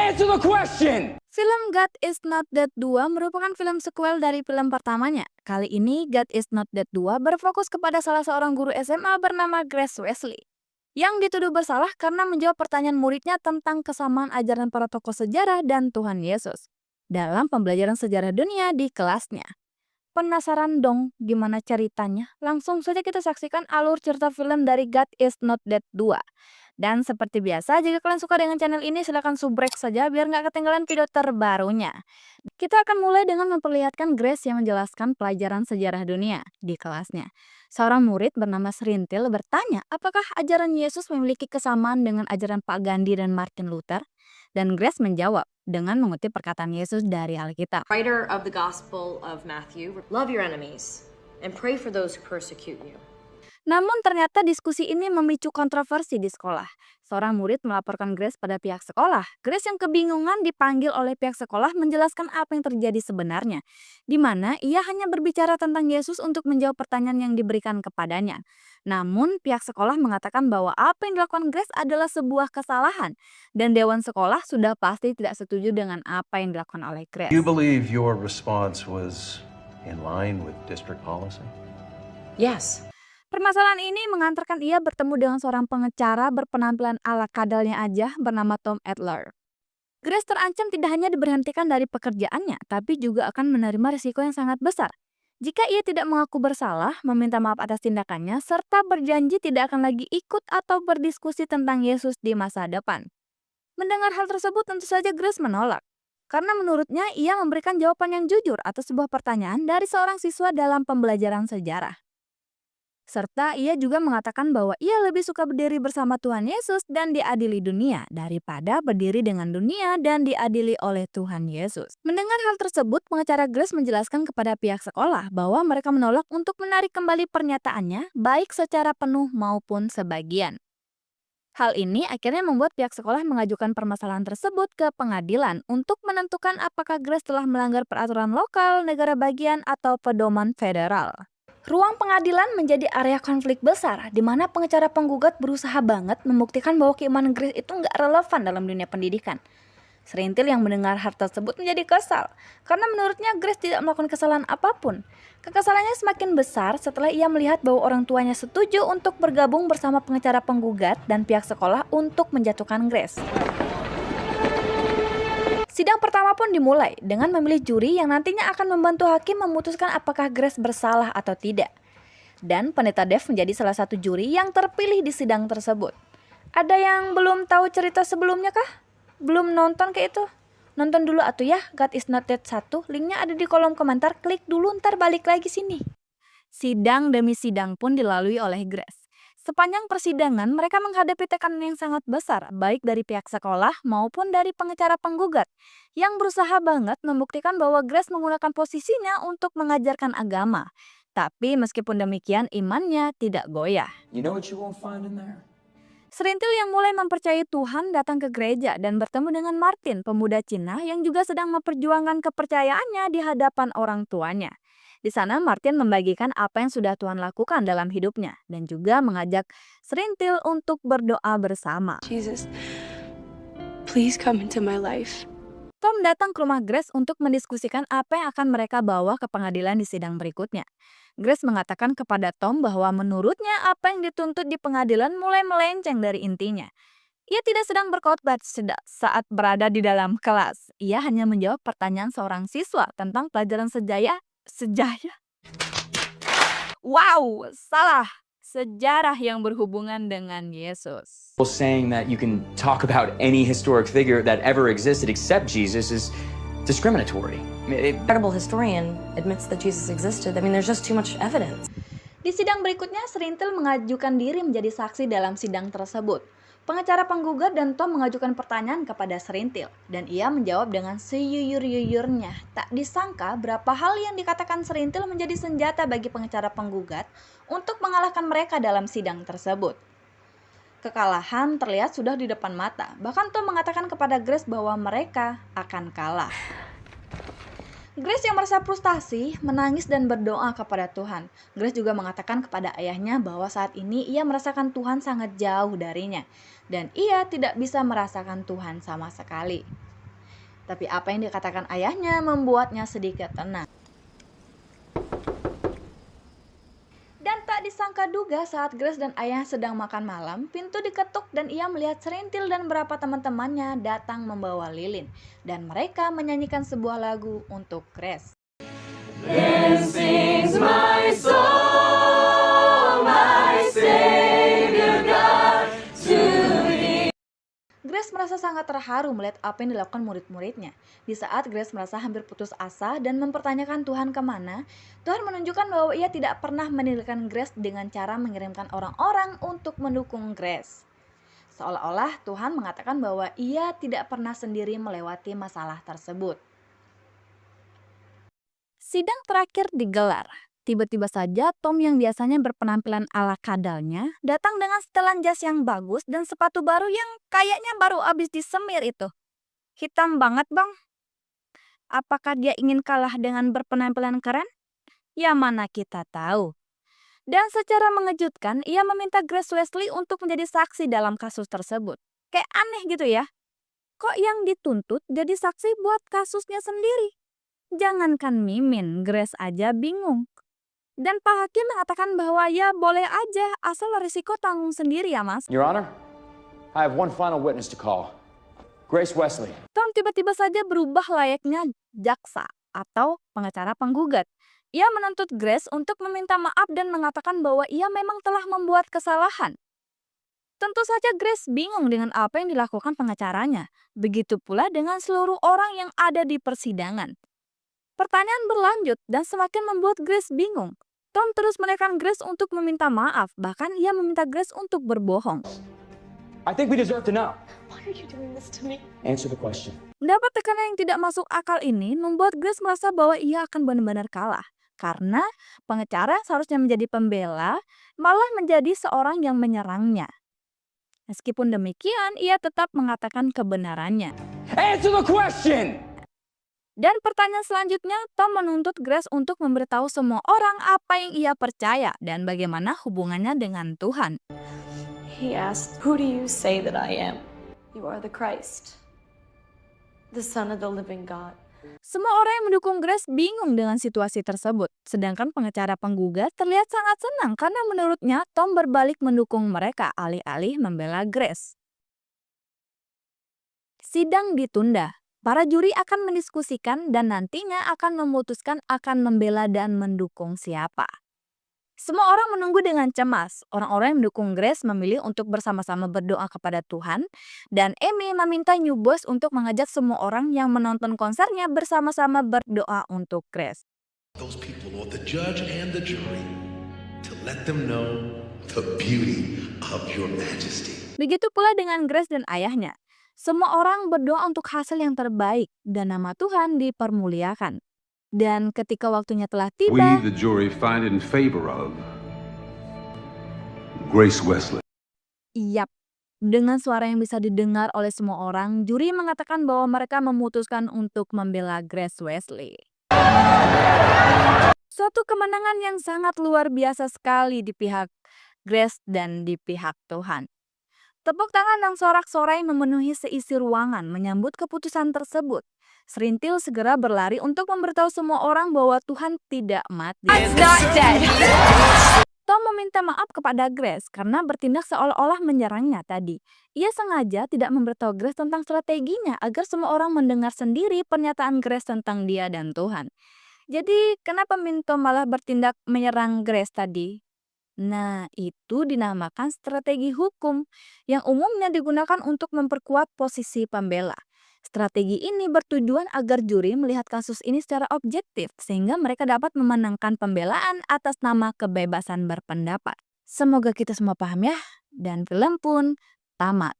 Answer the question! Film God Is Not Dead 2 merupakan film sequel dari film pertamanya. Kali ini God Is Not Dead 2 berfokus kepada salah seorang guru SMA bernama Grace Wesley yang dituduh bersalah karena menjawab pertanyaan muridnya tentang kesamaan ajaran para tokoh sejarah dan Tuhan Yesus dalam pembelajaran sejarah dunia di kelasnya. Penasaran dong gimana ceritanya? Langsung saja kita saksikan alur cerita film dari God Is Not Dead 2. Dan seperti biasa, jika kalian suka dengan channel ini, silahkan subrek saja biar nggak ketinggalan video terbarunya. Kita akan mulai dengan memperlihatkan Grace yang menjelaskan pelajaran sejarah dunia di kelasnya. Seorang murid bernama Serintil bertanya apakah ajaran Yesus memiliki kesamaan dengan ajaran Pak Gandhi dan Martin Luther? Dan Grace menjawab dengan mengutip perkataan Yesus dari Alkitab. Writer of the Gospel of Matthew, love your enemies and pray for those who persecute you. Namun ternyata diskusi ini memicu kontroversi di sekolah. Seorang murid melaporkan Grace pada pihak sekolah. Grace yang kebingungan dipanggil oleh pihak sekolah menjelaskan apa yang terjadi sebenarnya. Di mana ia hanya berbicara tentang Yesus untuk menjawab pertanyaan yang diberikan kepadanya. Namun pihak sekolah mengatakan bahwa apa yang dilakukan Grace adalah sebuah kesalahan. Dan dewan sekolah sudah pasti tidak setuju dengan apa yang dilakukan oleh Grace. You believe your response was in line with district policy? Yes. Permasalahan ini mengantarkan ia bertemu dengan seorang pengacara berpenampilan ala kadalnya aja bernama Tom Adler. Grace terancam tidak hanya diberhentikan dari pekerjaannya, tapi juga akan menerima risiko yang sangat besar. Jika ia tidak mengaku bersalah, meminta maaf atas tindakannya, serta berjanji tidak akan lagi ikut atau berdiskusi tentang Yesus di masa depan. Mendengar hal tersebut tentu saja Grace menolak. Karena menurutnya ia memberikan jawaban yang jujur atas sebuah pertanyaan dari seorang siswa dalam pembelajaran sejarah. Serta ia juga mengatakan bahwa ia lebih suka berdiri bersama Tuhan Yesus dan diadili dunia daripada berdiri dengan dunia dan diadili oleh Tuhan Yesus. Mendengar hal tersebut, pengacara Grace menjelaskan kepada pihak sekolah bahwa mereka menolak untuk menarik kembali pernyataannya baik secara penuh maupun sebagian. Hal ini akhirnya membuat pihak sekolah mengajukan permasalahan tersebut ke pengadilan untuk menentukan apakah Grace telah melanggar peraturan lokal, negara bagian, atau pedoman federal. Ruang pengadilan menjadi area konflik besar di mana pengacara penggugat berusaha banget membuktikan bahwa keimanan Grace itu nggak relevan dalam dunia pendidikan. Serintil yang mendengar hal tersebut menjadi kesal karena menurutnya Grace tidak melakukan kesalahan apapun. Kekesalannya semakin besar setelah ia melihat bahwa orang tuanya setuju untuk bergabung bersama pengacara penggugat dan pihak sekolah untuk menjatuhkan Grace. Sidang pertama pun dimulai dengan memilih juri yang nantinya akan membantu hakim memutuskan apakah Grace bersalah atau tidak. Dan Pendeta Dev menjadi salah satu juri yang terpilih di sidang tersebut. Ada yang belum tahu cerita sebelumnya kah? Belum nonton kayak itu? Nonton dulu atuh ya, God Is Not Dead 1, linknya ada di kolom komentar, klik dulu ntar balik lagi sini. Sidang demi sidang pun dilalui oleh Grace. Sepanjang persidangan, mereka menghadapi tekanan yang sangat besar, baik dari pihak sekolah maupun dari pengacara penggugat, yang berusaha banget membuktikan bahwa Grace menggunakan posisinya untuk mengajarkan agama. Tapi meskipun demikian, imannya tidak goyah. You know what you won't find in there? Serintil yang mulai mempercayai Tuhan datang ke gereja dan bertemu dengan Martin, pemuda Cina yang juga sedang memperjuangkan kepercayaannya di hadapan orang tuanya. Di sana Martin membagikan apa yang sudah Tuhan lakukan dalam hidupnya dan juga mengajak Serintil untuk berdoa bersama. Jesus, please come into my life. Tom datang ke rumah Grace untuk mendiskusikan apa yang akan mereka bawa ke pengadilan di sidang berikutnya. Grace mengatakan kepada Tom bahwa menurutnya apa yang dituntut di pengadilan mulai melenceng dari intinya. Ia tidak sedang berkhotbah saat berada di dalam kelas. Ia hanya menjawab pertanyaan seorang siswa tentang pelajaran sejarah. Wow, salah. Sejarah yang berhubungan dengan Yesus. Saying that you can talk about any historic figure that ever existed except Jesus is discriminatory. Credible historian admits that Jesus existed. I mean, there's just too much evidence. Di sidang berikutnya, Serintil mengajukan diri menjadi saksi dalam sidang tersebut. Pengacara penggugat dan Tom mengajukan pertanyaan kepada Serintil, dan ia menjawab dengan seyuyur-yuyurnya. Tak disangka berapa hal yang dikatakan Serintil menjadi senjata bagi pengacara penggugat untuk mengalahkan mereka dalam sidang tersebut. Kekalahan terlihat sudah di depan mata, bahkan Tom mengatakan kepada Grace bahwa mereka akan kalah. Grace yang merasa frustasi, menangis dan berdoa kepada Tuhan. Grace juga mengatakan kepada ayahnya bahwa saat ini ia merasakan Tuhan sangat jauh darinya. Dan ia tidak bisa merasakan Tuhan sama sekali. Tapi apa yang dikatakan ayahnya membuatnya sedikit tenang. Dan tak disangka-duga saat Grace dan ayah sedang makan malam, pintu diketuk dan ia melihat Serintil dan beberapa teman-temannya datang membawa lilin. Dan mereka menyanyikan sebuah lagu untuk Grace. Grace merasa sangat terharu melihat apa yang dilakukan murid-muridnya. Di saat Grace merasa hampir putus asa dan mempertanyakan Tuhan kemana, Tuhan menunjukkan bahwa ia tidak pernah meninggalkan Grace dengan cara mengirimkan orang-orang untuk mendukung Grace. Seolah-olah Tuhan mengatakan bahwa ia tidak pernah sendiri melewati masalah tersebut. Sidang terakhir digelar. Tiba-tiba saja Tom yang biasanya berpenampilan ala kadalnya datang dengan setelan jas yang bagus dan sepatu baru yang kayaknya baru habis disemir itu. Hitam banget, Bang. Apakah dia ingin kalah dengan berpenampilan keren? Ya mana kita tahu. Dan secara mengejutkan, ia meminta Grace Wesley untuk menjadi saksi dalam kasus tersebut. Kayak aneh gitu ya. Kok yang dituntut jadi saksi buat kasusnya sendiri? Jangankan Mimin, Grace aja bingung. Dan Pak Hakim mengatakan bahwa ya boleh aja asal risiko tanggung sendiri ya Mas. Your Honor, I have one final witness to call. Grace Wesley. Tom tiba-tiba saja berubah layaknya jaksa atau pengacara penggugat. Ia menuntut Grace untuk meminta maaf dan mengatakan bahwa ia memang telah membuat kesalahan. Tentu saja Grace bingung dengan apa yang dilakukan pengacaranya. Begitu pula dengan seluruh orang yang ada di persidangan. Pertanyaan berlanjut dan semakin membuat Grace bingung. Tom terus menekan Grace untuk meminta maaf, bahkan ia meminta Grace untuk berbohong. I think we deserve to know. Why are you doing this to me? Answer the question. Mendapat tekanan yang tidak masuk akal ini membuat Grace merasa bahwa ia akan benar-benar kalah. Karena pengacara yang seharusnya menjadi pembela malah menjadi seorang yang menyerangnya. Meskipun demikian, ia tetap mengatakan kebenarannya. Answer the question! Dan pertanyaan selanjutnya, Tom menuntut Grace untuk memberitahu semua orang apa yang ia percaya dan bagaimana hubungannya dengan Tuhan. He asked, "Who do you say that I am?" "You are the Christ, the Son of the living God." Semua orang yang mendukung Grace bingung dengan situasi tersebut. Sedangkan pengacara penggugat terlihat sangat senang karena menurutnya Tom berbalik mendukung mereka alih-alih membela Grace. Sidang ditunda. Para juri akan mendiskusikan dan nantinya akan memutuskan akan membela dan mendukung siapa. Semua orang menunggu dengan cemas. Orang-orang yang mendukung Grace memilih untuk bersama-sama berdoa kepada Tuhan. Dan Amy meminta New Boys untuk mengajak semua orang yang menonton konsernya bersama-sama berdoa untuk Grace. Those people, or the judge and the jury, to let them know the beauty of your majesty. Begitu pula dengan Grace dan ayahnya. Semua orang berdoa untuk hasil yang terbaik dan nama Tuhan dipermuliakan. Dan ketika waktunya telah We, tiba, the jury, find it in favor of Grace Wesley. Yap, dengan suara yang bisa didengar oleh semua orang, juri mengatakan bahwa mereka memutuskan untuk membela Grace Wesley. Suatu kemenangan yang sangat luar biasa sekali di pihak Grace dan di pihak Tuhan. Tepuk tangan dan sorak-sorai memenuhi seisi ruangan menyambut keputusan tersebut. Serintil segera berlari untuk memberitahu semua orang bahwa Tuhan tidak mati. Tom meminta maaf kepada Grace karena bertindak seolah-olah menyerangnya tadi. Ia sengaja tidak memberitahu Grace tentang strateginya agar semua orang mendengar sendiri pernyataan Grace tentang dia dan Tuhan. Jadi kenapa Tom malah bertindak menyerang Grace tadi? Nah, itu dinamakan strategi hukum yang umumnya digunakan untuk memperkuat posisi pembela. Strategi ini bertujuan agar juri melihat kasus ini secara objektif sehingga mereka dapat memenangkan pembelaan atas nama kebebasan berpendapat. Semoga kita semua paham ya, dan film pun tamat.